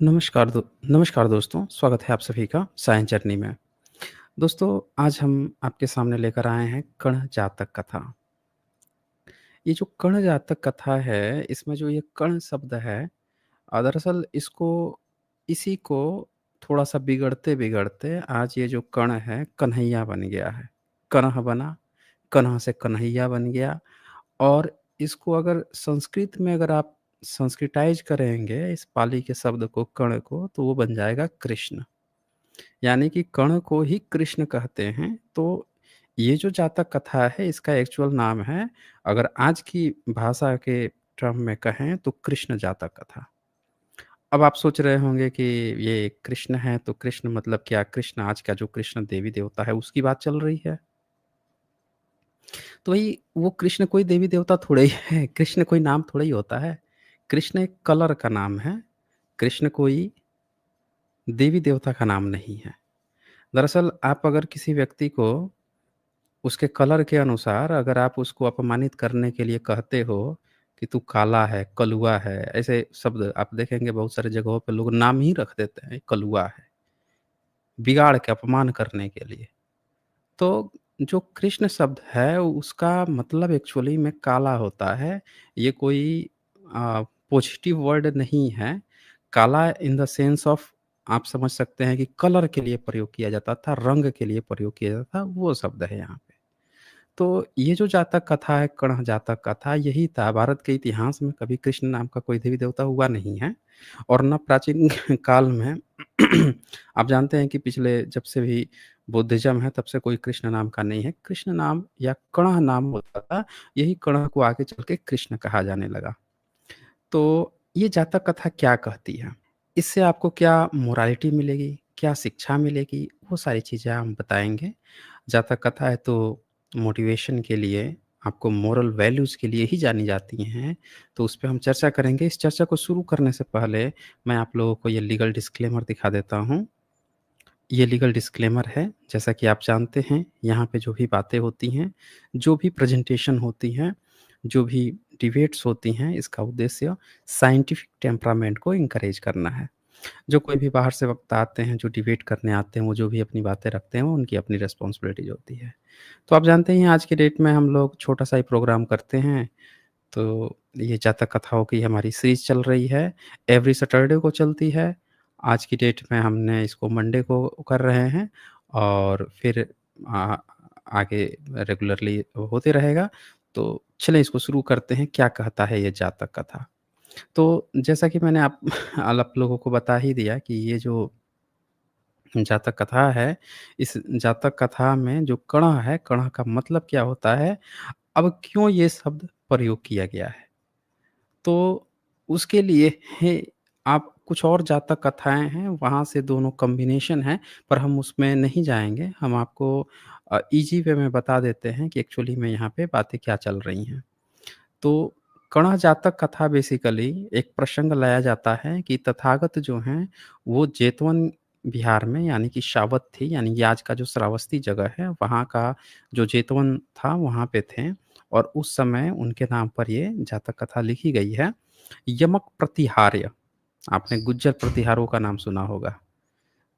नमस्कार दोस्तों, स्वागत है आप सभी का साइंस जर्नी में। दोस्तों, आज हम आपके सामने लेकर आए हैं कण जातक कथा। ये जो कण जातक कथा है, इसमें जो ये कण शब्द है दरअसल इसी को थोड़ा-सा बिगड़ते-बिगड़ते आज ये जो कण है, कन्हैया बन गया है। कनह बना, कनह से कन्हैया बन गया और इसको अगर संस्कृत में अगर आप संस्कृताइज़ करेंगे इस पाली के शब्द को, कण को, तो वो बन जाएगा कृष्ण। यानी कि कर्ण को ही कृष्ण कहते हैं। तो ये जो जातक कथा है इसका एक्चुअल नाम है, अगर आज की भाषा के टर्म में कहें तो कृष्ण जातक कथा। अब आप सोच रहे होंगे कि ये कृष्ण है तो कृष्ण मतलब क्या? कृष्ण आज का जो कृष्ण देवी-देवता है उसकी बात चल रही है। तो वही वो कृष्ण कोई देवी-देवता थोड़े ही है, कृष्ण कोई नाम थोड़ा ही होता है। कृष्ण एक कलर का नाम है, कृष्ण कोई देवी-देवता का नाम नहीं है। दरअसल आप अगर किसी व्यक्ति को उसके कलर के अनुसार अगर आप उसको अपमानित करने के लिए कहते हो कि तू काला है, कलुआ है, ऐसे शब्द आप देखेंगे बहुत सारी जगहों पे लोग नाम ही रख देते हैं, कलुआ है, बिगाड़ के अपमान करने के लिए। तो जो कृष्ण शब्द है उसका मतलब एक्चुअली में काला होता है। ये कोई पॉजिटिव वर्ड नहीं है। काला इन द सेंस ऑफ आप समझ सकते हैं कि कलर के लिए प्रयोग किया जाता था, रंग के लिए प्रयोग किया जाता था, वो शब्द है यहाँ पे। तो ये जो जातक कथा है, कण जातक कथा यही था। भारत के इतिहास में कभी कृष्ण नाम का कोई देवी-देवता हुआ नहीं है और ना प्राचीन काल में आप जानते हैं कि पिछले जब से भी बुद्धिज़्म है तब से कोई कृष्ण नाम का नहीं है। कृष्ण नाम या कणह नाम होता था, यही कणह को आगे चल के कृष्ण कहा जाने लगा। तो ये जातक कथा क्या कहती है? इससे आपको क्या मोरालिटी मिलेगी, क्या शिक्षा मिलेगी, वो सारी चीज़ें हम बताएँगे। जातक कथा है तो मोटिवेशन के लिए, आपको मोरल वैल्यूज़ के लिए ही जानी जाती हैं, तो उस पे हम चर्चा करेंगे। इस चर्चा को शुरू करने से पहले मैं आप लोगों को ये लीगल डिस्क्लेमर दिखा देता हूँ। ये लीगल डिस्क्लेमर है, जैसा कि आप जानते हैं, यहाँ पे जो भी बातें होती हैं, जो भी प्रेज़ेंटेशन होती हैं, जो भी डिबेट्स होती हैं, इसका उद्देश्य साइंटिफिक टेम्परामेंट को एनकरेज करना है। जो कोई भी बाहर से वक्ता आते हैं, जो डिबेट करने आते हैं, वो जो भी अपनी बातें रखते हैं, वो उनकी अपनी रिस्पॉन्सिबिलिटीज़ होती है। तो आप जानते ही हैं आज की डेट में हम लोग छोटा-सा ही प्रोग्राम करते हैं, तो ये जातक कथाओं की हमारी सीरीज़ चल रही है, एवरी सैटरडे को चलती है। आज की डेट में हमने इसको मंडे को कर रहे हैं और फिर आ आगे रेगुलरली होते रहेगा। तो चलें इसको शुरू करते हैं, क्या कहता है ये जातक कथा? तो जैसा कि मैंने आप लोगों को बता ही दिया कि ये जो जातक कथा है, इस जातक कथा में जो कणह है, कणह का मतलब क्या होता है? अब क्यों ये शब्द प्रयोग किया गया है? तो उसके लिए है आप कुछ और जातक कथाएँ हैं, वहाँ से दोनों कॉम्बिनेशन है, पर हम उसमें नहीं जाएँगे। हम आपको ईज़ी वे में बता देते हैं कि एक्चुअली में यहाँ पे बातें क्या चल रही हैं। तो कणह जातक कथा बेसिकली एक प्रसंग लाया जाता है कि तथागत जो हैं, वो जेतवन बिहार में यानी कि सावत्थी यानी कि आज का जो श्रावस्ती जगह है, वहाँ का जो जेतवन था, वहाँ पे थे और उस समय उनके नाम पर ये जातक कथा लिखी गई है। यमक प्रतिहार्य, आपने गुज्जर प्रतिहारों का नाम सुना होगा।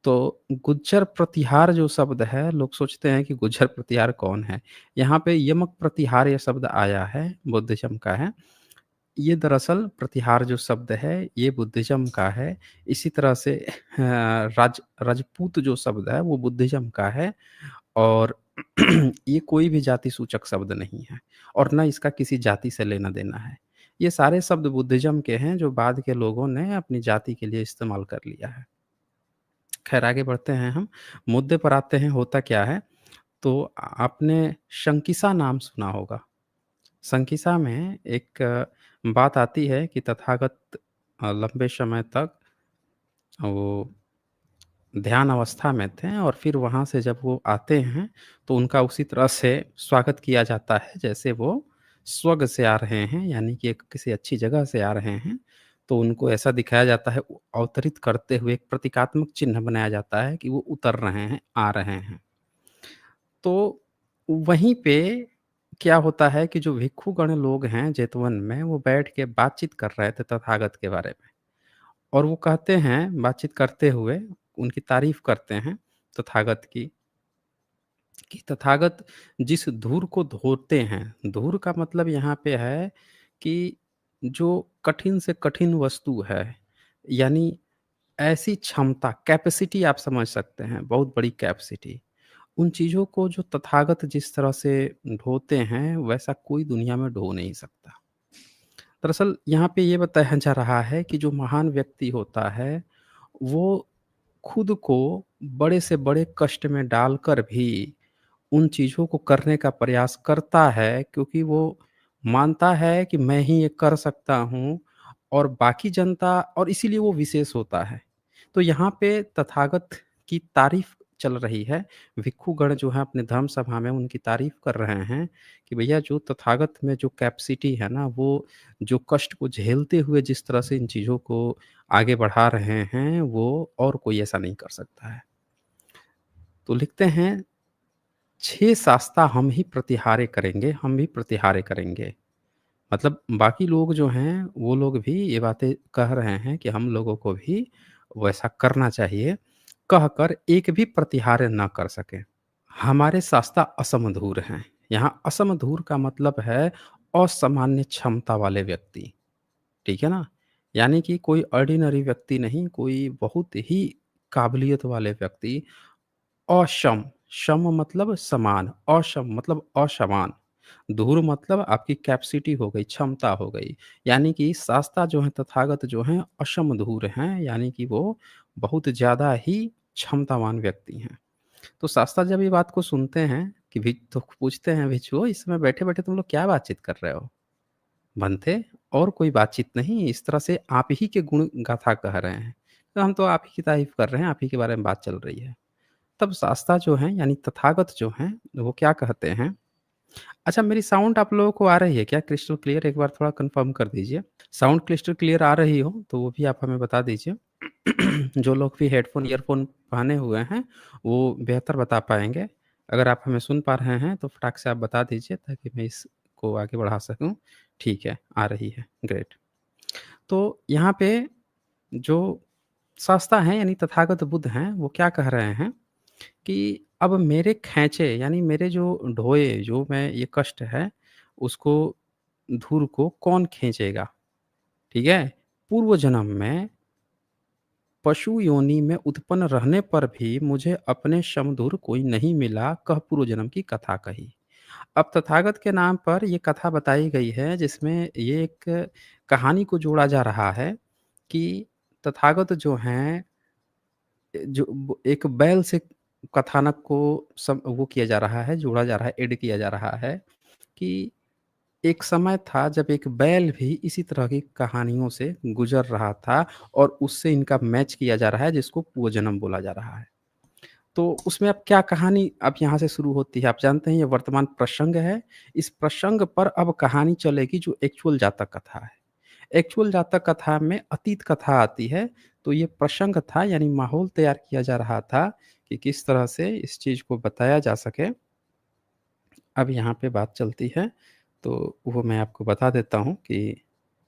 तो गुज्जर प्रतिहार जो शब्द है, लोग सोचते हैं कि गुज्जर प्रतिहार कौन है? यहाँ पे यमक प्रतिहार ये शब्द आया है, बुद्धिज़्म का है। ये दरअसल प्रतिहार जो शब्द है, ये बुद्धिज़्म का है। इसी तरह से राजपूत जो शब्द है, वो बुद्धिज़्म का है और ये कोई भी जाति सूचक शब्द नहीं है और ना इसका किसी जाति से लेना-देना है। ये सारे शब्द बुद्धिज़्म के हैं, जो बाद के लोगों ने अपनी जाति के लिए इस्तेमाल कर लिया है। खैर आगे बढ़ते हैं हम, मुद्दे पर आते हैं, होता क्या है? तो आपने शंकिसा नाम सुना होगा। शंकिसा में एक बात आती है कि तथागत लंबे समय तक वो ध्यान अवस्था में थे और फिर वहाँ से जब वो आते हैं, तो उनका उसी तरह से स्वागत किया जाता है, जैसे वो स्वर्ग से आ रहे हैं, यानी कि एक किसी अच्छी जगह से आ रहे हैं। तो उनको ऐसा दिखाया जाता है, अवतरित करते हुए एक प्रतीकात्मक चिन्ह बनाया जाता है कि वो उतर रहे हैं, आ रहे हैं। तो वहीं पे क्या होता है कि जो भिक्षुगण लोग हैं जेतवन में, वो बैठ के बातचीत कर रहे थे तथागत के बारे में और वो कहते हैं बातचीत करते हुए, उनकी तारीफ़ करते हैं तथागत की, कि तथागत जिस धूर को धोते हैं, धूर का मतलब यहाँ पे है कि जो कठिन से कठिन वस्तु है, यानी ऐसी क्षमता, कैपेसिटी आप समझ सकते हैं, बहुत बड़ी कैपेसिटी। उन चीज़ों को जो तथागत जिस तरह से ढोते हैं, वैसा कोई दुनिया में ढो नहीं सकता। दरअसल यहाँ पे ये बताया जा रहा है कि जो महान व्यक्ति होता है, वो खुद को बड़े से बड़े कष्ट में डालकर भी उन चीज़ों को करने का प्रयास करता है, क्योंकि वो मानता है कि मैं ही ये कर सकता हूँ और बाकी जनता, और इसीलिए वो विशेष होता है। तो यहाँ पे तथागत की तारीफ़ चल रही है। भिक्षुगण जो हैं अपने धर्म सभा में उनकी तारीफ़ कर रहे हैं कि भैया जो तथागत में जो कैपेसिटी है ना, वो जो कष्ट को झेलते हुए जिस तरह से इन चीज़ों को आगे बढ़ा रहे हैं, वो और कोई ऐसा नहीं कर सकता है। तो लिखते हैं, 6 शास्ता हम ही प्रतिहारे करेंगे, हम भी प्रतिहारे करेंगे। मतलब बाकी लोग जो हैं, वो लोग भी ये बातें कह रहे हैं कि हम लोगों को भी वैसा करना चाहिए, कहकर एक भी प्रतिहार्य ना कर सके। हमारे शास्ता असमधूर हैं। यहाँ असमधूर का मतलब है असामान्य क्षमता वाले व्यक्ति, ठीक है ना? यानी कि कोई ऑर्डिनरी व्यक्ति नहीं, कोई बहुत ही काबिलियत वाले व्यक्ति, असम, सम मतलब समान, असम मतलब असमान, धूर मतलब आपकी कैपेसिटी हो गई, क्षमता हो गई। यानी कि शास्ता जो हैं, तथागत जो हैं, असमधूर हैं, यानी कि वो बहुत ज़्यादा ही क्षमतावान व्यक्ति हैं। तो शास्ता जब ये बात को सुनते हैं कि भि तो पूछते हैं, भिक्षुओं इस समय बैठे-बैठे तुम लोग क्या बातचीत कर रहे हो? बनते और कोई बातचीत नहीं, इस तरह से आप ही के गुण गाथा कह रहे हैं। तो हम तो आप ही की तारीफ़ कर रहे हैं, आप ही के बारे में बात चल रही है। तब शास्ता जो हैं यानी तथागत जो हैं, वो क्या कहते हैं। अच्छा, मेरी साउंड आप लोगों को आ रही है क्या क्रिस्टल क्लियर? एक बार थोड़ा कन्फर्म कर दीजिए। साउंड क्रिस्टल क्लियर आ रही हो तो वो भी आप हमें बता दीजिए। जो लोग भी हेडफ़ोन, ईयरफ़ोन पहने हुए हैं, वो बेहतर बता पाएँगे। अगर आप हमें सुन पा रहे हैं तो फटाक से आप बता दीजिए ताकि मैं इसको आगे बढ़ा सकूँ। ठीक है, आ रही है, ग्रेट। तो यहाँ पे जो शास्ता हैं यानी तथागत बुद्ध हैं, वो क्या कह रहे हैं कि अब मेरे खैंचे यानी मेरे जो ढोए, जो मैं ये कष्ट है, उसको धूर को कौन खींचेगा, ठीक है? पूर्व जन्म में पशु योनि में उत्पन्न रहने पर भी मुझे अपने समधुर कोई नहीं मिला, कह पूर्व जन्म की कथा कही। अब तथागत के नाम पर ये कथा बताई गई है, जिसमें ये एक कहानी को जोड़ा जा रहा है कि तथागत जो हैं, जो ब एक बैल से कथानक को सम वो किया जा रहा है, जोड़ा जा रहा है, ऐड किया जा रहा है कि एक समय था जब एक बैल भी इसी तरह की कहानियों से गुज़र रहा था और उससे इनका मैच किया जा रहा है, जिसको पूर्वजन्म बोला जा रहा है। तो उसमें अब क्या कहानी अब यहाँ से शुरू होती है, आप जानते हैं ये वर्तमान प्रसंग है। इस प्रसंग पर अब कहानी चलेगी जो एक्चुअल जातक कथा है। एक्चुअल जातक कथा में अतीत कथा आती है, तो ये प्रसंग था यानी माहौल तैयार किया जा रहा था कि किस तरह से इस चीज़ को बताया जा सके। अब यहाँ पे बात चलती है, तो वो मैं आपको बता देता हूँ कि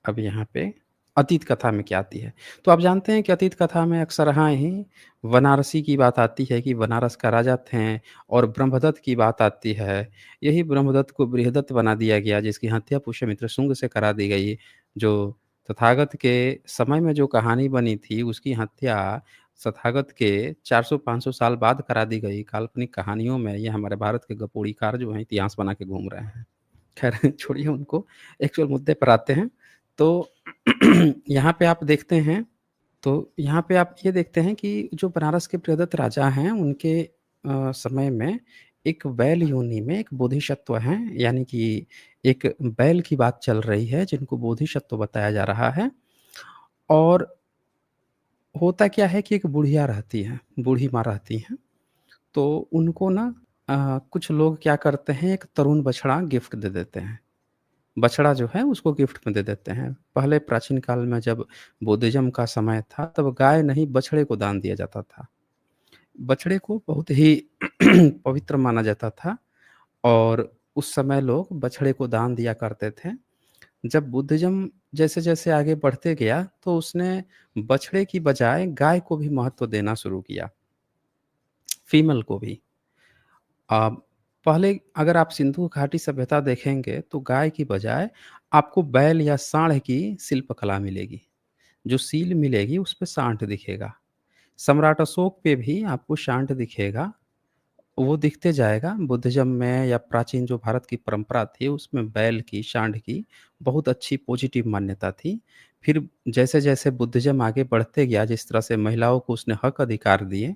अब यहाँ पे अतीत कथा में क्या आती है। तो आप जानते हैं कि अतीत कथा में अक्सर हाँ ही बनारसी की बात आती है कि बनारस का राजा थे और ब्रह्मदत्त की बात आती है। यही ब्रह्मदत्त को बृहदत्त बना दिया गया, जिसकी हत्या पुष्यमित्र शुंग से करा दी गई। जो तथागत के समय में जो कहानी बनी थी, उसकी हत्या तथागत के 400-500 साल बाद करा दी गई काल्पनिक कहानियों में। ये हमारे भारत के गपोड़ीकार जो हैं इतिहास बना के घूम रहे हैं। ख़ैर छोड़िए उनको, एक्चुअल मुद्दे पर आते हैं। तो यहाँ पे आप देखते हैं, तो यहाँ पे आप ये देखते हैं कि जो बनारस के प्रियदत्त राजा हैं, उनके समय में एक बैल योनि में एक बोधिसत्व हैं, यानी कि एक बैल की बात चल रही है, जिनको बोधिसत्व बताया जा रहा है। और होता क्या है कि एक बुढ़िया रहती हैं, बूढ़ी माँ रहती हैं, तो उनको ना कुछ लोग क्या करते हैं, एक तरुण बछड़ा गिफ्ट दे देते हैं। बछड़ा जो है उसको गिफ्ट में दे देते हैं। पहले प्राचीन काल में जब बुद्धिज़्म का समय था, तब गाय नहीं बछड़े को दान दिया जाता था। बछड़े को बहुत ही पवित्र माना जाता था और उस समय लोग बछड़े को दान दिया करते थे। जब बुद्धिज़्म जैसे-जैसे आगे बढ़ते गया, तो उसने बछड़े की बजाय गाय को भी महत्व देना शुरू किया, फीमेल को भी। अ, पहले अगर आप सिंधु घाटी सभ्यता देखेंगे, तो गाय की बजाय आपको बैल या साँड़ की शिल्पकला मिलेगी। जो सील मिलेगी, उसपे सांड दिखेगा। सम्राट अशोक पे भी आपको सांड दिखेगा। वो दिखते जाएगा, बुद्धिज़्म में या प्राचीन जो भारत की परंपरा थी, उसमें बैल की, सांड की बहुत अच्छी पॉजिटिव मान्यता थी। फिर जैसे-जैसे बुद्धिज़्म आगे बढ़ते गया, जिस तरह से महिलाओं को उसने हक अधिकार दिए,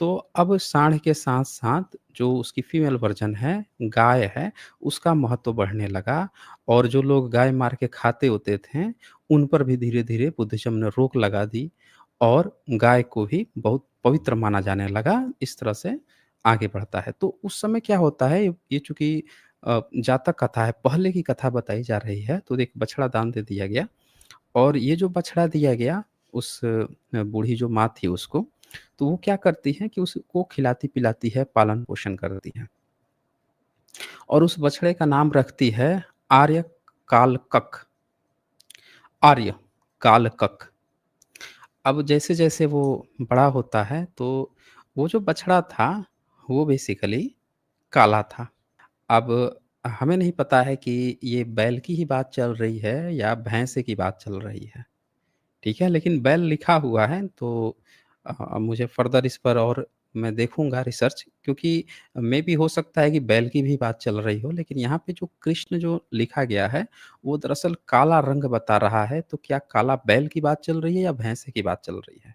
तो अब सांड के साथ-साथ जो उसकी फीमेल वर्ज़न है, गाय है, उसका महत्व बढ़ने लगा और जो लोग गाय मार के खाते होते थे, उन पर भी धीरे-धीरे बुद्धिज़्म ने रोक लगा दी और गाय को भी बहुत पवित्र माना जाने लगा। इस तरह से आगे बढ़ता है। तो उस समय क्या होता है, ये चूँकि जातक कथा है, पहले की कथा बताई जा रही है, तो एक बछड़ा दान दे दिया गया और ये जो बछड़ा दिया गया, उस बूढ़ी जो माँ थी उसको, तो वो क्या करती हैं कि उसको खिलाती-पिलाती है, पालन-पोषण करती हैं और उस बछड़े का नाम रखती है आर्यकालकक, आर्य कालकक। अब जैसे-जैसे वो बड़ा होता है, तो वो जो बछड़ा था, वो बेसिकली काला था। अब हमें नहीं पता है कि ये बैल की ही बात चल रही है या भैंसे की बात चल रही है, ठीक है? लेकिन बैल लिखा हुआ है तो मुझे फ़र्दर इस पर और मैं देखूँगा रिसर्च, क्योंकि मेबी हो सकता है कि बैल की भी बात चल रही हो, लेकिन यहाँ पे जो कृष्ण जो लिखा गया है, वो दरअसल काला रंग बता रहा है, तो क्या काला बैल की बात चल रही है या भैंसे की बात चल रही है?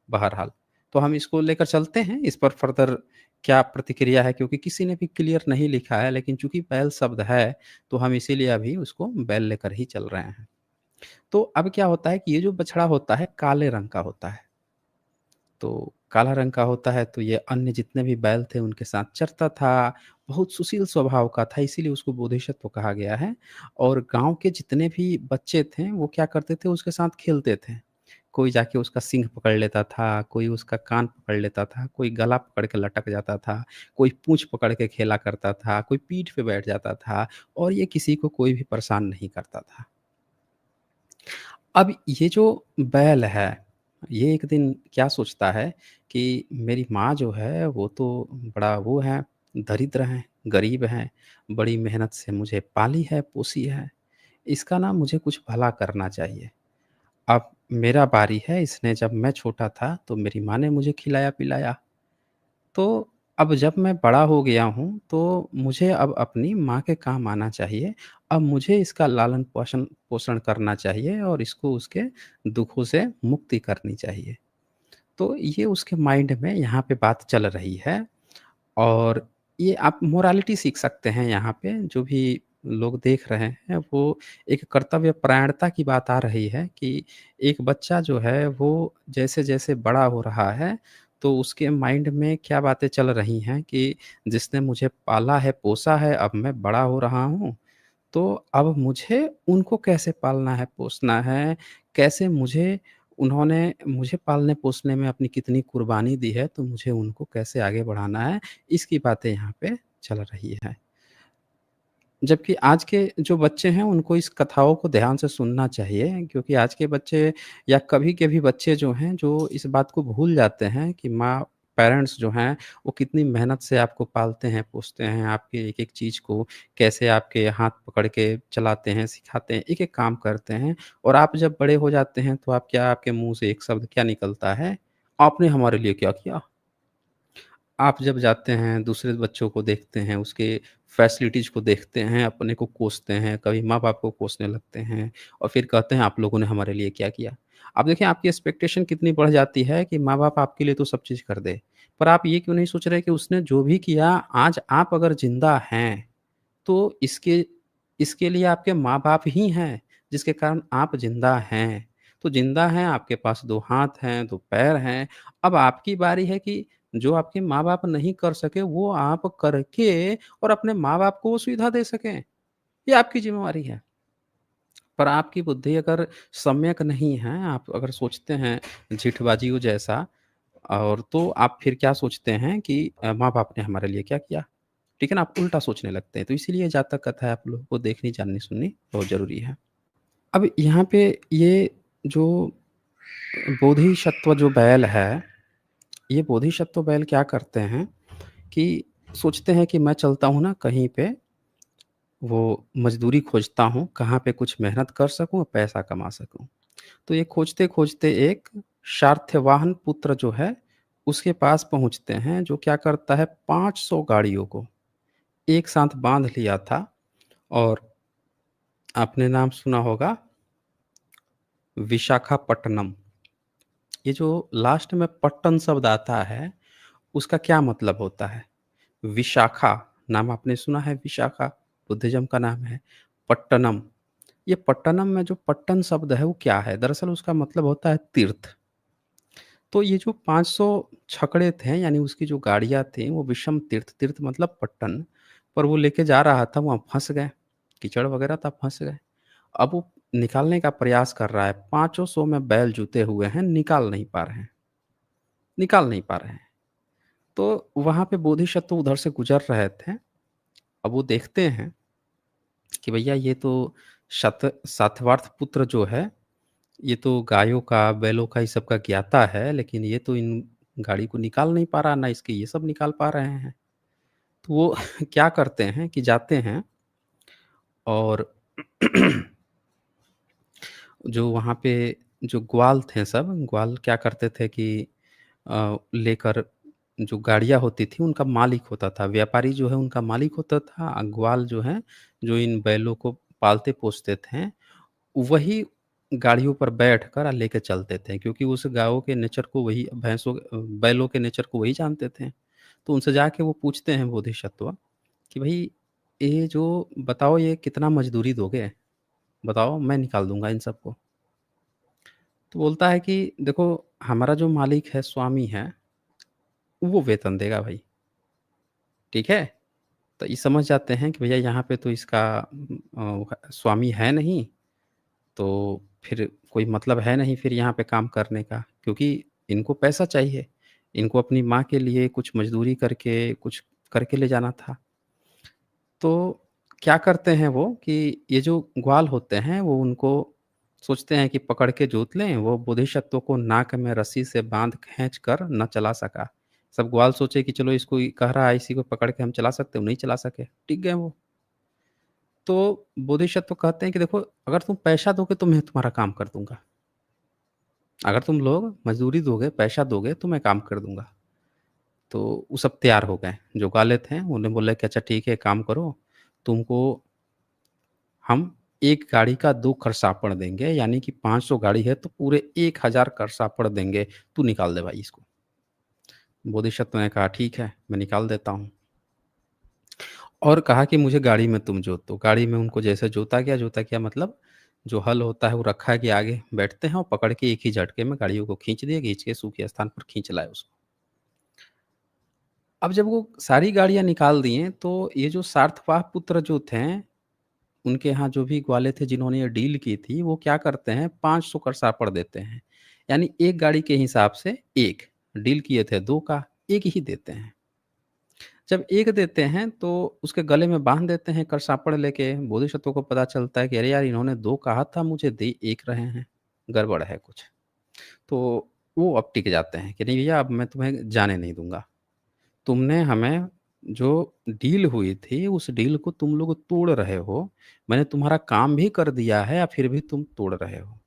बहरहाल, तो हम इसको लेकर चलते हैं, इस पर फ़र्दर क्या प्रतिक्रिया है, क्योंकि किसी ने भी क्लियर नहीं लिखा है, लेकिन चूँकि बैल शब्द है, तो हम इसीलिए अभी उसको बैल लेकर ही चल रहे हैं। तो अब क्या होता है कि ये जो बछड़ा होता है, काले रंग का होता है। तो काला रंग का होता है, तो ये अन्य जितने भी बैल थे, उनके साथ चरता था, बहुत सुशील स्वभाव का था, इसीलिए उसको बोधिसत्व कहा गया है और गाँव के जितने भी बच्चे थे, वो क्या करते थे, उसके साथ खेलते थे। कोई जाके उसका सींग पकड़ लेता था, कोई उसका कान पकड़ लेता था, कोई गला पकड़ के लटक जाता था, कोई पूँछ पकड़ के खेला करता था, कोई पीठ पे बैठ जाता था और ये किसी को कोई भी परेशान नहीं करता था। अब ये जो बैल है, ये एक दिन क्या सोचता है कि मेरी माँ जो है वो तो बड़ा वो है, दरिद्र हैं, गरीब हैं, बड़ी मेहनत से मुझे पाली है, पोसी है, इसका ना मुझे कुछ भला करना चाहिए। अब मेरा बारी है, इसने जब मैं छोटा था तो मेरी माँ ने मुझे खिलाया-पिलाया। तो अब जब मैं बड़ा हो गया हूँ, तो मुझे अब अपनी माँ के काम आना चाहिए। अब मुझे इसका लालन-पोषण पोषण करना चाहिए और इसको उसके दुखों से मुक्ति करनी चाहिए। तो ये उसके माइंड में यहाँ पे बात चल रही है और ये आप मोरालिटी सीख सकते हैं यहाँ पे, जो भी लोग देख रहे हैं, वो एक कर्तव्य परायणता की बात आ रही है कि एक बच्चा जो है, वो जैसे-जैसे बड़ा हो रहा है, तो उसके माइंड में क्या बातें चल रही हैं कि जिसने मुझे पाला है, पोसा है, अब मैं बड़ा हो रहा हूँ, तो अब मुझे उनको कैसे पालना है, पोसना है, कैसे मुझे पालने-पोसने में अपनी कितनी कुर्बानी दी है, तो मुझे उनको कैसे आगे बढ़ाना है, इसकी बातें यहाँ पे चल रही हैं। जबकि आज के जो बच्चे हैं, उनको इस कथाओं को ध्यान से सुनना चाहिए, क्योंकि आज के बच्चे या कभी के भी बच्चे जो हैं, जो इस बात को भूल जाते हैं कि पेरेंट्स जो हैं, वो कितनी मेहनत से आपको पालते हैं, पोसते हैं, आपके एक-एक चीज़ को कैसे आपके हाथ पकड़ के चलाते हैं, सिखाते हैं, एक-एक काम करते हैं और आप जब बड़े हो जाते हैं, तो आपके मुँह से एक शब्द क्या निकलता है? आपने हमारे लिए क्या किया? आप जब जाते हैं, दूसरे बच्चों को देखते हैं, उसके फैसिलिटीज़ को देखते हैं, अपने को कोसते हैं, कभी माँ-बाप को कोसने लगते हैं और फिर कहते हैं, "आप लोगों ने हमारे लिए क्या किया?" अब देखिए, आपकी एक्सपेक्टेशन कितनी बढ़ जाती है कि माँ-बाप आपके लिए तो सब चीज़ कर दें, पर आप ये क्यों नहीं सोच रहे कि उसने जो भी किया, आज आप अगर ज़िंदा हैं, तो इसके लिए आपके माँ-बाप ही हैं, जिसके कारण आप ज़िंदा हैं। तो ज़िंदा हैं, आपके पास 2 हाथ हैं, 2 पैर हैं, अब आपकी बारी है कि जो आपके माँ-बाप नहीं कर सके, वो आप करके और अपने माँ-बाप को वो सुविधा दे सकें। ये आपकी ज़िम्मेवारी है। पर आपकी बुद्धि अगर सम्यक नहीं है, आप अगर सोचते हैं झिठबाजियों जैसा और तो आप फिर क्या सोचते हैं कि माँ-बाप ने हमारे लिए क्या किया? ठीक है ना? आप उल्टा सोचने लगते हैं। तो इसीलिए जातक कथा आप लोगों को देखनी, जाननी, सुननी बहुत ज़रूरी है। अब यहाँ पे ये जो बोधिसत्व जो बैल है, ये बोधिसत्व बैल क्या करते हैं कि सोचते हैं कि मैं चलता हूँ ना कहीं पे, वो मज़दूरी खोजता हूँ, कहाँ पे कुछ मेहनत कर सकूँ और पैसा कमा सकूँ। तो ये खोजते-खोजते एक सार्थवाहन पुत्र जो है, उसके पास पहुँचते हैं, जो क्या करता है 500 गाड़ियों को एक साथ बाँध लिया था। और आपने नाम सुना होगा विशाखापट्टनम। ये जो लास्ट में पट्टन शब्द आता है, उसका क्या मतलब होता है? विशाखा नाम आपने सुना है, विशाखा बुद्धिज़्म का नाम है। पट्टनम, ये पट्टनम में जो पट्टन शब्द है वो क्या है? दरअसल उसका मतलब होता है तीर्थ। तो ये जो 500 छकड़े थे, यानी उसकी जो गाड़ियाँ थीं वो विषम तीर्थ, तीर्थ मतलब पट्टन, पर वो लेके जा रहा था, वहाँ फँस गए। कीचड़ वगैरह था, फँस गए। अब वो निकालने का प्रयास कर रहा है, पाँचों सौ में बैल जुटे हुए हैं, निकाल नहीं पा रहे हैं, निकाल नहीं पा रहे हैं। तो वहाँ पे बोधिसत्व उधर से गुज़र रहे थे। अब वो देखते हैं कि भैया ये तो सातवार्थ पुत्र जो है, ये तो गायों का, बैलों का, ये सब का ज्ञाता है, लेकिन ये तो इन गाड़ी को निकाल नहीं पा रहा, ना इसके ये सब निकाल पा रहे हैं। तो वो क्या करते हैं कि जाते हैं और जो वहाँ पे जो ग्वाल थे सब, ग्वाल क्या करते थे कि लेकर जो गाड़ियाँ होती थी, उनका मालिक होता था। व्यापारी जो है उनका मालिक होता था, ग्वाल जो हैं, जो इन बैलों को पालते-पोसते थे, वही गाड़ियों पर बैठकर लेके चलते थे, क्योंकि उस गायों के नेचर को वही बैलों के नेचर को वही जानते थे। तो उनसे जाके वो पूछते हैं बोधिसत्व कि भई ये जो बताओ ये कितना मज़दूरी दोगे? बताओ मैं निकाल दूँगा इन सबको। तो बोलता है कि देखो हमारा जो मालिक है, स्वामी है, वो वेतन देगा भाई, ठीक है? तो ये समझ जाते हैं कि भैया यहाँ पे तो इसका स्वामी है नहीं, तो फिर कोई मतलब है नहीं फिर यहाँ पे काम करने का, क्योंकि इनको पैसा चाहिए। इनको अपनी माँ के लिए कुछ मज़दूरी करके, कुछ करके ले जाना था। तो क्या करते हैं वो कि ये जो ग्वाल होते हैं, वो उनको सोचते हैं कि पकड़ के जोत लें, वो बोधिसत्व को नाक में रस्सी से बाँध खींच कर ना चला सका। सब ग्वाल सोचे कि चलो इसको ये कह रहा है, इसी को पकड़ के हम चला सकते हैं, वो नहीं चला सके, टिक गए वो। तो बोधिसत्व कहते हैं कि देखो अगर तुम पैसा दोगे तो मैं तुम्हारा काम कर दूँगा। अगर तुम लोग मज़दूरी दोगे, पैसा दोगे तो मैं काम कर दूँगा। तो वो सब तैयार हो गए, जो ग्वाले थे उन्होंने बोला कि अच्छा ठीक है, काम करो, तुमको हम 1 गाड़ी का 2 खरसापड़ देंगे, यानी कि 500 गाड़ी है तो पूरे 1000 खरसापड़ देंगे, तू निकाल दे भाई इसको। बोधिसत्व ने कहा ठीक है, मैं निकाल देता हूँ और कहा कि मुझे गाड़ी में तुम जोत दो। गाड़ी में उनको जैसे जोता गया मतलब जो हल होता है वो रखा गया, आगे बैठते हैं और पकड़ के एक ही झटके में गाड़ियों को खींच दिए, खींच के सूखे स्थान पर खींच लाए उसको। अब जब वो सारी गाड़ियाँ निकाल दी हैं, तो ये जो सार्थवाह पुत्र जो थे, उनके यहाँ जो भी ग्वाले थे जिन्होंने ये डील की थी, वो क्या करते हैं 500 करसापड़ देते हैं। यानी 1 गाड़ी के हिसाब से 1, डील किए थे 2 का, 1 ही देते हैं। जब 1 देते हैं तो उसके गले में बाँध देते हैं करसापड़ लेके, बोधिसत्व को पता चलता है कि अरे यार इन्होंने 2 कहा था मुझे दे 1 रहे हैं, गड़बड़ है कुछ। तो वो अब टिक जाते हैं कि नहीं भैया अब मैं तुम्हें जाने नहीं दूँगा। तुमने हमें जो डील हुई थी, उस डील को तुम लोग तोड़ रहे हो। मैंने तुम्हारा काम भी कर दिया है, फिर भी तुम तोड़ रहे हो।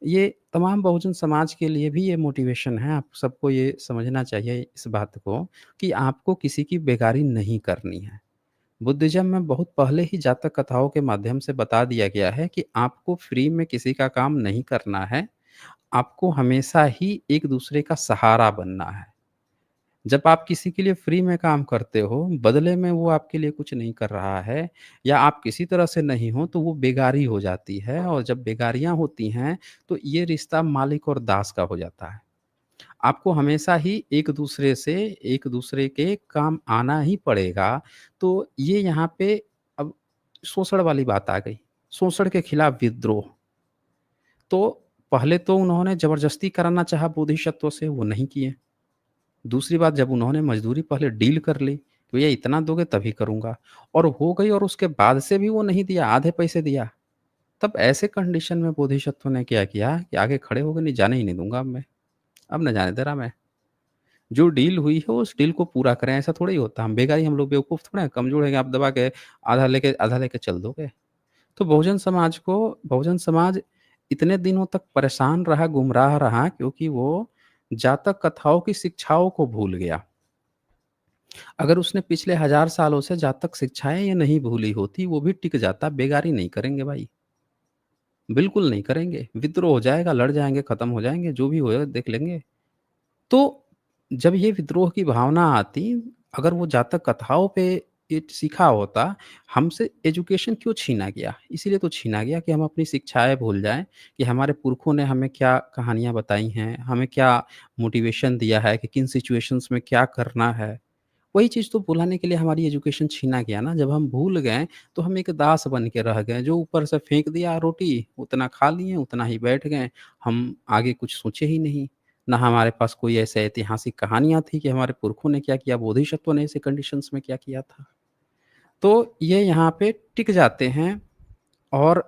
ये तमाम बहुजन समाज के लिए भी ये मोटिवेशन है। आप सबको ये समझना चाहिए इस बात को कि आपको किसी की बेगारी नहीं करनी है। बुद्धिज़्म में बहुत पहले ही जातक कथाओं के माध्यम से बता दिया गया है कि आपको फ्री में किसी का काम नहीं करना है। आपको हमेशा ही एक-दूसरे का सहारा बनना है। जब आप किसी के लिए फ्री में काम करते हो, बदले में वो आपके लिए कुछ नहीं कर रहा है या आप किसी तरह से नहीं हो, तो वो बेगारी हो जाती है और जब बेगारियाँ होती हैं, तो ये रिश्ता मालिक और दास का हो जाता है। आपको हमेशा ही एक-दूसरे के काम आना ही पड़ेगा। तो ये यहाँ पे अब शोषण वाली बात आ गई। शोषण के खिलाफ विद्रोह। तो पहले तो उन्होंने ज़बरदस्ती कराना चाहा बोधिसत्व से, वो नहीं किए। दूसरी बात जब उन्होंने मज़दूरी पहले डील कर ली, तो भैया इतना दोगे तभी करूँगा और हो गई और उसके बाद से भी वो नहीं दिया, आधे पैसे दिया। तब ऐसे कंडीशन में बोधिसत्व ने क्या किया कि आगे खड़े हो गए, नहीं जाने ही नहीं दूँगा अब मैं, अब ना जाने दे रहा मैं। जो डील हुई है उस डील को पूरा करें, ऐसा थोड़ी होता है। हम बेकार ही हम लोग बेवकूफ़ थोड़े हैं, कमज़ोर हैं कि आप दबा के आधा लेके चल दोगे। तो बहुजन समाज इतने दिनों तक परेशान रहा, गुमराह रहा क्योंकि वो जातक कथाओं की शिक्षाओं को भूल गया। अगर उसने पिछले हज़ार सालों से जातक शिक्षाएँ ये नहीं भूली होती, वो भी टिक जाता, बेगारी नहीं करेंगे भाई, बिल्कुल नहीं करेंगे। विद्रोह हो जाएगा, लड़ जाएँगे, खत्म हो जाएँगे, जो भी होएगा देख लेंगे। तो जब ये विद्रोह की भावना आती, अगर वो जातक कथाओं पे ये सीखा होता, हमसे एजुकेशन क्यों छीना गया? इसीलिए तो छीना गया कि हम अपनी शिक्षाएँ भूल जाएँ, कि हमारे पुरखों ने हमें क्या कहानियाँ बताई हैं, हमें क्या मोटिवेशन दिया है कि किन सिचुएशंस में क्या करना है। वही चीज़ तो भुलाने के लिए हमारी एजुकेशन छीना गया ना, जब हम भूल गए, तो हम एक दास बन के रह गए, जो ऊपर से फेंक दिया रोटी, उतना खा लिए, उतना ही बैठ गए। हम आगे कुछ सोचे ही नहीं। ना हमारे पास कोई ऐसे ऐतिहासिक कहानियाँ थी कि हमारे पुरखों ने क्या किया, बोधिसत्वों ने ऐसे कंडीशंस में क्या किया था। तो ये यहाँ पे टिक जाते हैं और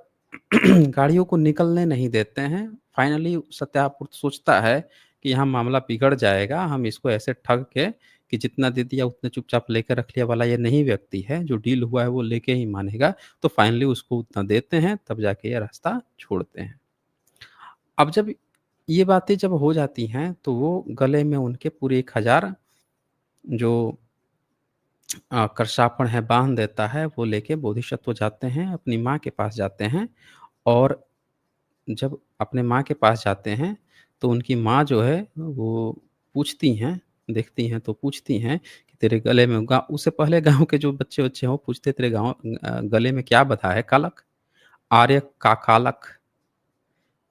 गाड़ियों को निकलने नहीं देते हैं। फाइनली सत्यापुरुष सोचता है कि यहाँ मामला बिगड़ जाएगा, हम इसको ऐसे ठग के कि जितना दे दिया उतने चुपचाप लेके रख लिया वाला ये नहीं व्यक्ति है, जो डील हुआ है वो लेके ही मानेगा। तो फाइनली उसको उतना देते हैं, तब जाके ये रास्ता छोड़ते हैं। अब जब ये बातें जब हो जाती हैं, तो वो गले में उनके पूरे 1000 जो करशापण है बाँध देता है, वो लेके बोधिसत्व जाते हैं, अपनी माँ के पास जाते हैं और जब अपने माँ के पास जाते हैं, तो उनकी माँ जो है वो पूछती हैं, देखती हैं तो पूछती हैं कि तेरे गले में गा उससे पहले गाँव के जो बच्चे-वच्चे हैं वो पूछते तेरे गले में क्या बँधा है कालक? आर्य का कालक,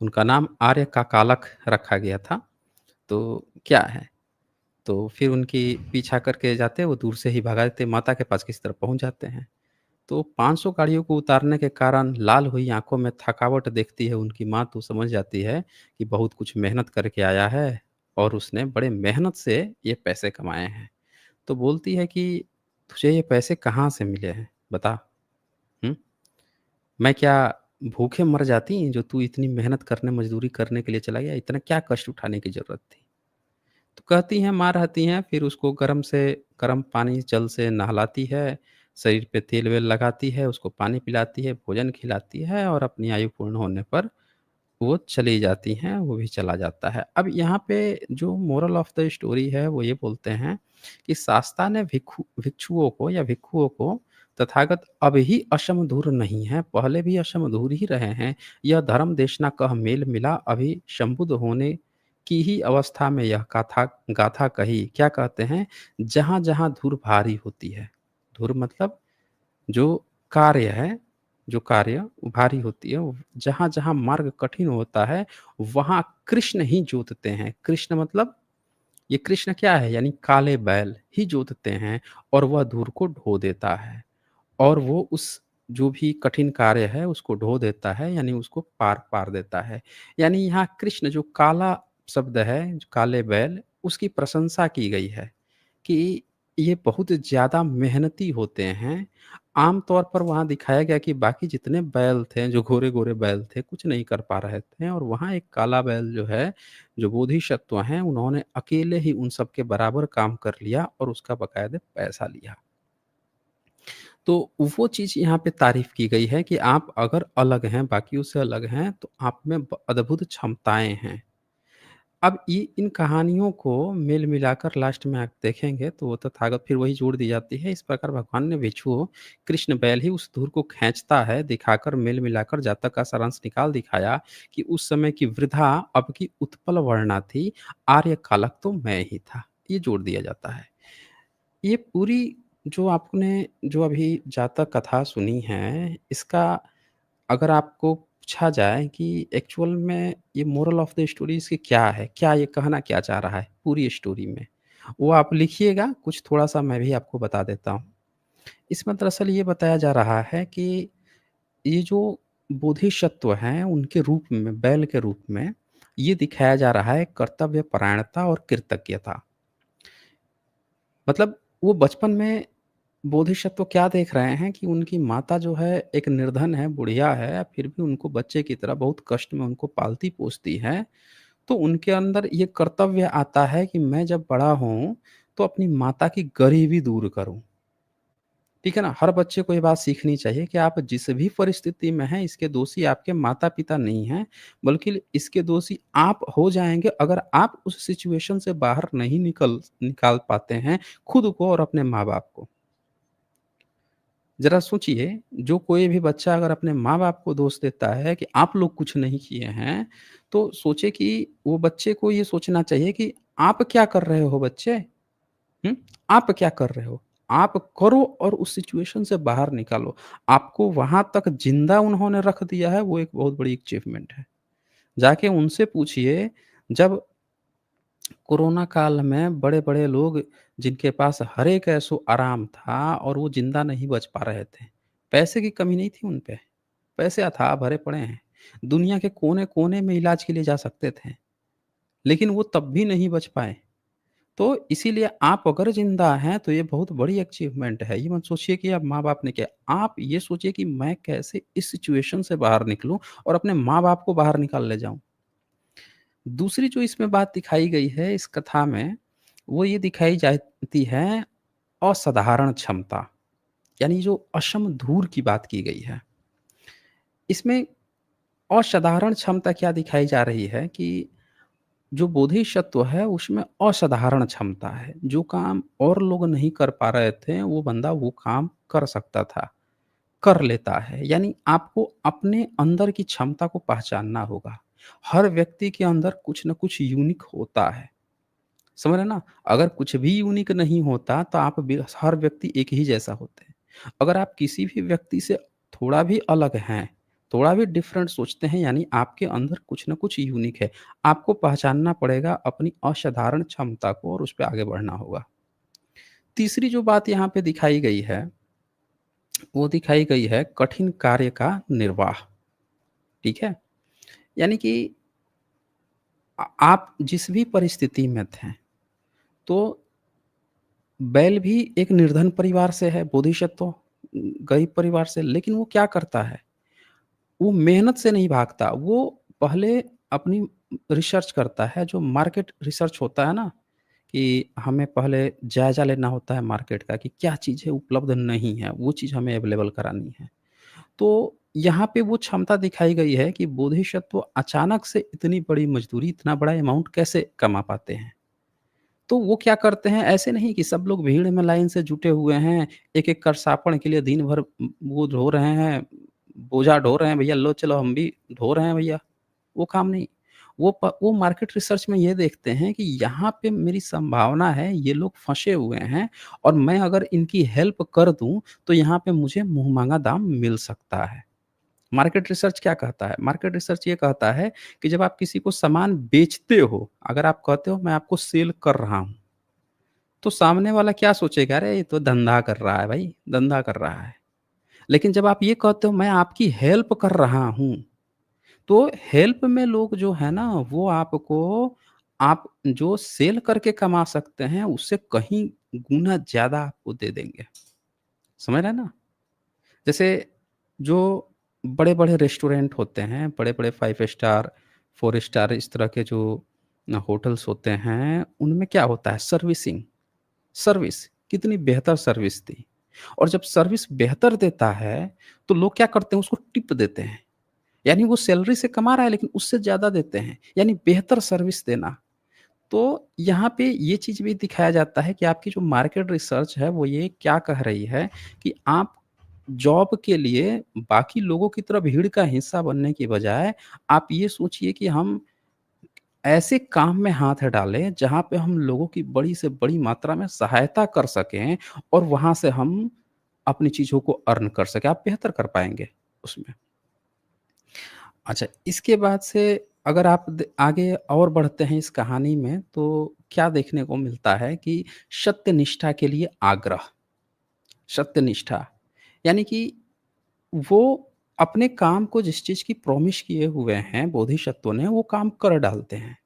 उनका नाम आर्य का कालक रखा गया था। तो क्या है? तो फिर उनकी पीछा करके जाते, वो दूर से ही भगा देते, माता के पास किसी तरह पहुँच जाते हैं। तो 500 गाड़ियों को उतारने के कारण लाल हुई आँखों में थकावट देखती है उनकी माँ, तो समझ जाती है कि बहुत कुछ मेहनत करके आया है और उसने बड़े मेहनत से ये पैसे कमाए हैं। तो बोलती है कि तुझे ये पैसे कहाँ से मिले हैं? बता। हुँ? मैं क्या भूखे मर जाती जो तू इतनी मेहनत करने मज़दूरी करने के लिए चला गया? इतना क्या कष्ट उठाने की ज़रूरत थी? तो कहती हैं, माँ रहती हैं, फिर उसको गर्म पानी जल से नहलाती है, शरीर पे तेल-वेल लगाती है, उसको पानी पिलाती है, भोजन खिलाती है और अपनी आयु पूर्ण होने पर वो चली जाती हैं, वो भी चला जाता है। अब यहाँ पे जो मोरल ऑफ द स्टोरी है, वो ये बोलते हैं कि शास्ता ने भिक्षुओं को या भिक्षुओं को तथागत अब ही अशमधुर नहीं है, पहले भी अशमधुर ही रहे हैं। यह धर्म देशना कह मेल मिला, अभी शंभुद होने की ही अवस्था में यह गाथा गाथा कही। क्या कहते हैं? जहाँ-जहाँ धुर भारी होती है, धुर मतलब जो कार्य है, जो कार्य भारी होती है, जहाँ-जहाँ मार्ग कठिन होता है, वहाँ कृष्ण ही जोतते हैं। कृष्ण मतलब ये कृष्ण क्या है? यानी काले बैल ही जोतते हैं और वह धूर को ढो देता है और वो उस जो भी कठिन कार्य है, उसको ढो देता है, यानी उसको पार देता है। यानी यहाँ कृष्ण जो काला शब्द है, जो काले बैल, उसकी प्रशंसा की गई है। कि ये बहुत ज़्यादा मेहनती होते हैं। आम तौर पर वहाँ दिखाया गया कि बाकी जितने बैल थे, जो गोरे-गोरे बैल थे, कुछ नहीं कर पा रहे थे और वहाँ एक काला बैल जो है, जो बोधिसत्व हैं, उन्होंने अकेले ही उन सब के बराबर काम कर लिया और उसका बाकायदे पैसा लिया। तो वो चीज़ यहाँ पे तारीफ़ की गई है कि आप अगर अलग हैं, बाकियों से अलग हैं, तो आप में अद्भुत क्षमताएँ हैं। अब ये इन कहानियों को मेल मिलाकर लास्ट में आप देखेंगे तो वो तथागत फिर वही जोड़ दी जाती है। इस प्रकार भगवान ने भिक्षु कृष्ण बैल ही उस धुर को खींचता है, दिखाकर मेल मिलाकर जातक का सारांश निकाल दिखाया कि उस समय की वृथा अब की उत्पल वर्णा थी, आर्य कालक तो मैं ही था। ये जोड़ दिया जाता है। ये पूरी जो आपने जो अभी जातक कथा सुनी है, इसका अगर आपको पूछा जाए कि एक्चुअल में ये मोरल ऑफ द स्टोरी इसकी क्या है? क्या ये कहना क्या चाह रहा है पूरी स्टोरी में? वो आप लिखिएगा, कुछ थोड़ा-सा मैं भी आपको बता देता हूँ। इसमें दरअसल ये बताया जा रहा है कि ये जो बोधिसत्व हैं, उनके रूप में, बैल के रूप में, ये दिखाया जा रहा है कर्तव्य परायणता और कृतज्ञता। मतलब वो बचपन में बोधिसत्व क्या देख रहे हैं कि उनकी माता जो है एक निर्धन है, बुढ़िया है, फिर भी उनको बच्चे की तरह बहुत कष्ट में उनको पालती-पोसती है। तो उनके अंदर ये कर्तव्य आता है कि मैं जब बड़ा होऊँ, तो अपनी माता की गरीबी दूर करूँ। ठीक है ना? हर बच्चे को ये बात सीखनी चाहिए कि आप जिस भी परिस्थिति में हैं, इसके दोषी आपके माता-पिता नहीं हैं, बल्कि इसके दोषी आप हो जाएँगे अगर आप उस सिचुएशन से बाहर नहीं निकाल पाते हैं, खुद को और अपने माँ-बाप को। ज़रा सोचिए, जो कोई भी बच्चा अगर अपने माँ-बाप को दोष देता है कि आप लोग कुछ नहीं किए हैं, तो सोचिए कि वो बच्चे को ये सोचना चाहिए कि आप क्या कर रहे हो बच्चे? हुँ? आप क्या कर रहे हो? आप करो और उस सिचुएशन से बाहर निकालो। आपको वहाँ तक ज़िंदा उन्होंने रख दिया है, वो एक बहुत बड़ी अचीवमेंट है। जाके उनसे पूछिए, जब कोरोना काल में बड़े-बड़े लोग जिनके पास हर एक ऐसो आराम था और वो ज़िंदा नहीं बच पा रहे थे। पैसे की कमी नहीं थी उन पे, पैसे अथाह भरे पड़े हैं। दुनिया के कोने-कोने में इलाज के लिए जा सकते थे, लेकिन वो तब भी नहीं बच पाए। तो इसीलिए आप अगर ज़िंदा हैं, तो ये बहुत बड़ी अचीवमेंट है। ये मत सोचिए कि अब माँ-बाप ने किया। आप ये सोचिए कि मैं कैसे इस सिचुएशन से बाहर निकलूँ और अपने माँ-बाप को बाहर निकाल ले जाऊँ। दूसरी जो इसमें बात दिखाई गई है इस कथा में, वो ये दिखाई जाती है असाधारण क्षमता, यानी जो अशम धूर की बात की गई है। इसमें असाधारण क्षमता क्या दिखाई जा रही है कि जो बोधिसत्व है उसमें असाधारण क्षमता है। जो काम और लोग नहीं कर पा रहे थे, वो बंदा वो काम कर सकता था, कर लेता है। यानी आपको अपने अंदर की क्षमता को पहचानना होगा। हर व्यक्ति के अंदर कुछ न कुछ यूनिक होता है। समझ रहे हैं ना? अगर कुछ भी यूनिक नहीं होता तो आप बे हर व्यक्ति एक ही जैसा होते हैं। अगर आप किसी भी व्यक्ति से थोड़ा भी अलग हैं, थोड़ा भी डिफरेंट सोचते हैं यानी आपके अंदर कुछ न कुछ यूनिक है। आपको पहचानना पड़ेगा अपनी असाधारण क्षमता को और उस पे आगे बढ़ना होगा। तीसरी जो बात यहाँ पे दिखाई गई है, वो दिखाई गई है कठिन कार्य का निर्वाह, ठीक है? यानी कि आप जिस भी परिस्थिति में थे, तो बैल भी एक निर्धन परिवार से है, बोधिसत्व गरीब परिवार से, लेकिन वो क्या करता है, वो मेहनत से नहीं भागता, वो पहले अपनी रिसर्च करता है, जो मार्केट रिसर्च होता है ना, कि हमें पहले जायज़ा लेना होता है मार्केट का कि क्या चीज़ें उपलब्ध नहीं है, वो चीज़ हमें अवेलेबल करानी है। तो यहाँ पे वो क्षमता दिखाई गई है कि बोधिसत्व अचानक से इतनी बड़ी मज़दूरी, इतना बड़ा अमाउंट कैसे कमा पाते हैं। तो वो क्या करते हैं, ऐसे नहीं कि सब लोग भीड़ में लाइन से जुटे हुए हैं, एक-एक करसापण के लिए दिन भर वो ढो रहे हैं, बोझा ढो रहे हैं, भैया लो चलो हम भी ढो रहे हैं भैया, वो काम नहीं। वो मार्केट रिसर्च में ये देखते हैं कि यहाँ पे मेरी संभावना है, ये लोग फँसे हुए हैं और मैं अगर इनकी हेल्प कर दूँ, तो यहाँ पे मुझे मुँह-माँगा दाम मिल सकता है। मार्केट रिसर्च क्या कहता है? मार्केट रिसर्च ये कहता है कि जब आप किसी को सामान बेचते हो, अगर आप कहते हो मैं आपको सेल कर रहा हूँ, तो सामने वाला क्या सोचेगा, अरे ये तो धंधा कर रहा है भाई, धंधा कर रहा है। लेकिन जब आप ये कहते हो मैं आपकी हेल्प कर रहा हूँ, तो हेल्प में लोग जो है ना वो आपको आप जो सेल करके कमा सकते हैं उससे कहीं गुना ज़्यादा आपको दे देंगे। समझ रहे हैं ना? जैसे जो बड़े-बड़े रेस्टोरेंट होते हैं, बड़े-बड़े 5 स्टार, 4 स्टार इस तरह के जो होटल्स होते हैं, उनमें क्या होता है सर्विसिंग, सर्विस कितनी बेहतर सर्विस थी। और जब सर्विस बेहतर देता है, तो लोग क्या करते हैं उसको टिप देते हैं। यानी वो सैलरी से कमा रहा है लेकिन उससे ज़्यादा देते हैं, यानी बेहतर सर्विस देना। तो यहाँ पे ये चीज़ भी दिखाया जाता है कि आपकी जो मार्केट रिसर्च है वो ये क्या कह रही है कि आप जॉब के लिए बाकी लोगों की तरह भीड़ का हिस्सा बनने की बजाय आप ये सोचिए कि हम ऐसे काम में हाथ डालें जहाँ पे हम लोगों की बड़ी से बड़ी मात्रा में सहायता कर सकें और वहाँ से हम अपनी चीज़ों को अर्न कर सकें। आप बेहतर कर पाएँगे उसमें। अच्छा, इसके बाद से अगर आप आगे और बढ़ते हैं इस कहानी में, तो क्या देखने को मिलता है कि सत्यनिष्ठा के लिए आग्रह, सत्यनिष्ठा, यानी कि वो अपने काम को जिस चीज़ की प्रॉमिस किए हुए हैं बोधिसत्व ने, वो काम कर डालते हैं।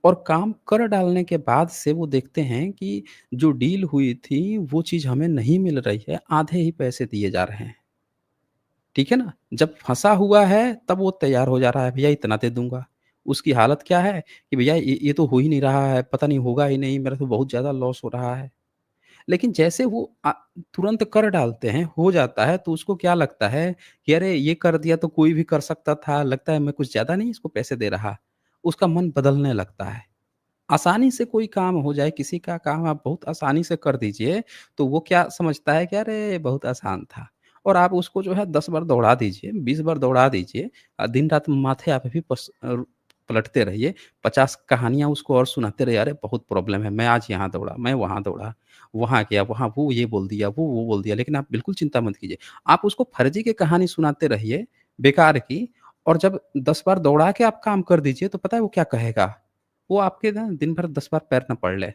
और काम कर डालने के बाद से वो देखते हैं कि जो डील हुई थी, वो चीज़ हमें नहीं मिल रही है, आधे ही पैसे दिए जा रहे हैं। ठीक है ना? जब फँसा हुआ है, तब वो तैयार हो जा रहा है, भैया इतना दे दूँगा। उसकी हालत क्या है कि भैया ये तो हो ही नहीं रहा है, पता नहीं होगा ही नहीं, मेरा तो बहुत ज़्यादा लॉस हो रहा है। लेकिन जैसे वो तुरंत कर डालते हैं, हो जाता है, तो उसको क्या लगता है कि अरे! ये कर दिया तो कोई भी कर सकता था, लगता है मैं कुछ ज़्यादा नहीं इसको पैसे दे रहा। उसका मन बदलने लगता है। आसानी से कोई काम हो जाए, किसी का काम आप बहुत आसानी से कर दीजिए, तो वो क्या समझता है कि अरे! बहुत आसान था। और आप उसको जो है 10 बार दौड़ा दीजिए, 20 बार दौड़ा दीजिए दिन-रात माथे आप भी पलटते रहिए, 50 कहानियाँ उसको और सुनाते रहिए, अरे! बहुत प्रॉब्लम है, मैं आज यहाँ दौड़ा, मैं वहाँ दौड़ा, वहाँ गया, वहाँ वो ये बोल दिया, वो बोल दिया, लेकिन आप बिल्कुल चिंता मत कीजिए। आप उसको फर्जी की कहानी सुनाते रहिए, बेकार की, और जब 10 बार दौड़ा के आप काम कर दीजिए, तो पता है वो क्या कहेगा? वो आपके ना दिन भर 10 बार पैर ना पड़ ले,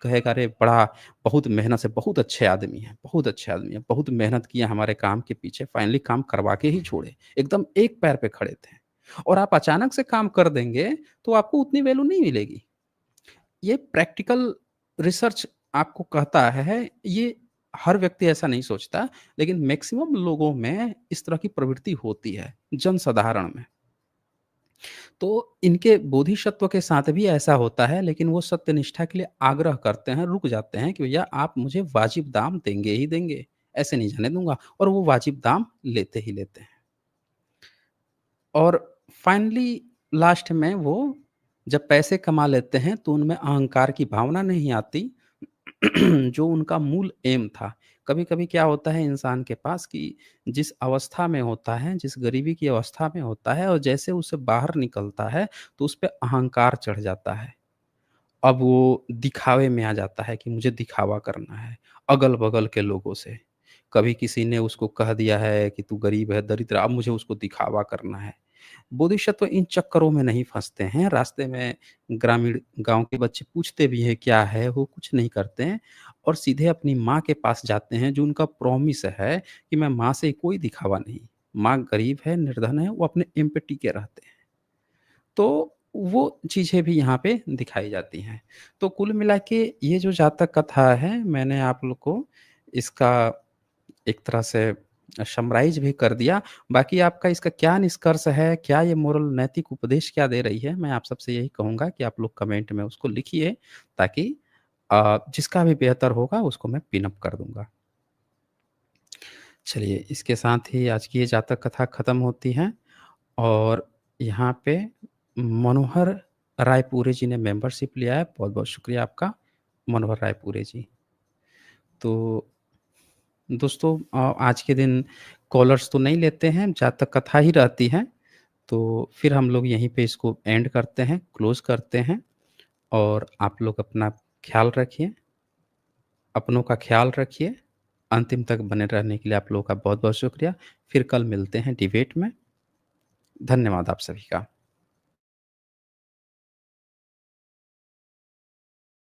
कहेगा अरे बड़ा बहुत मेहनत से बहुत अच्छे आदमी हैं, बहुत अच्छे आदमी हैं, बहुत मेहनत किए हमारे काम के पीछे, फाइनली काम करवा के ही छोड़े। एकदम एक पैर पे खड़े थे। और आप अचानक से काम कर देंगे, तो आपको उतनी वैल्यू नहीं मिलेगी। ये प्रैक्टिकल रिसर्च आपको कहता है, ये हर व्यक्ति ऐसा नहीं सोचता, लेकिन मैक्सिमम लोगों में इस तरह की प्रवृत्ति होती है, जनसाधारण में। तो इनके बोधिसत्व के साथ भी ऐसा होता है, लेकिन वो सत्यनिष्ठा के लिए आग्रह करते हैं, रुक जाते हैं कि भैया आप मुझे वाजिब दाम देंगे ही देंगे, ऐसे नहीं जाने दूँगा, और वो वाजिब दाम लेते ही लेते हैं। और फाइनली लास्ट में वो जब पैसे कमा लेते हैं, तो उनमें अहंकार की भावना नहीं आती, जो उनका मूल एम था। कभी-कभी क्या होता है इंसान के पास कि जिस अवस्था में होता है, जिस गरीबी की अवस्था में होता है और जैसे उसे बाहर निकलता है, तो उस पे अहंकार चढ़ जाता है। अब वो दिखावे में आ जाता है कि मुझे दिखावा करना है, अगल-बगल के लोगों से। कभी किसी ने उसको कह दिया है कि तू गरीब है, दरिद्र, अब मुझे उसको दिखावा करना है। बोधिसत्व इन चक्करों में नहीं फँसते हैं, रास्ते में ग्रामीण गाँव के बच्चे पूछते भी हैं क्या है, वो कुछ नहीं करते हैं और सीधे अपनी माँ के पास जाते हैं, जो उनका प्रॉमिस है कि मैं माँ से कोई दिखावा नहीं। माँ गरीब है, निर्धन है, वो अपने एम पे टिके रहते हैं। तो वो चीज़ें भी यहाँ पे दिखाई जाती हैं। तो कुल मिला के ये जो जातक कथा है, मैंने आप लोग को इसका एक तरह से समराइज़ भी कर दिया। बाकी आपका इसका क्या निष्कर्ष है, क्या ये मोरल नैतिक उपदेश क्या दे रही है, मैं आप सबसे यही कहूँगा कि आप लोग कमेंट में उसको लिखिए, ताकि जिसका भी बेहतर होगा उसको मैं पिन अप कर दूँगा। चलिए, इसके साथ ही आज की ये जातक कथा खत्म होती है। और यहाँ पे मनोहर रायपुरे जी ने मेंबरशिप लिया है, बहुत-बहुत शुक्रिया आपका, मनोहर रायपुरे जी। तो दोस्तों आज के दिन कॉलर्स तो नहीं लेते हैं, जातक कथा ही रहती है, तो फिर हम लोग यहीं पे इसको एंड करते हैं, क्लोज़ करते हैं और आप लोग अपना ख़्याल रखिए, अपनों का ख़्याल रखिए, अंतिम तक बने रहने के लिए आप लोगों का बहुत-बहुत शुक्रिया। फिर कल मिलते हैं डिबेट में। धन्यवाद आप सभी का।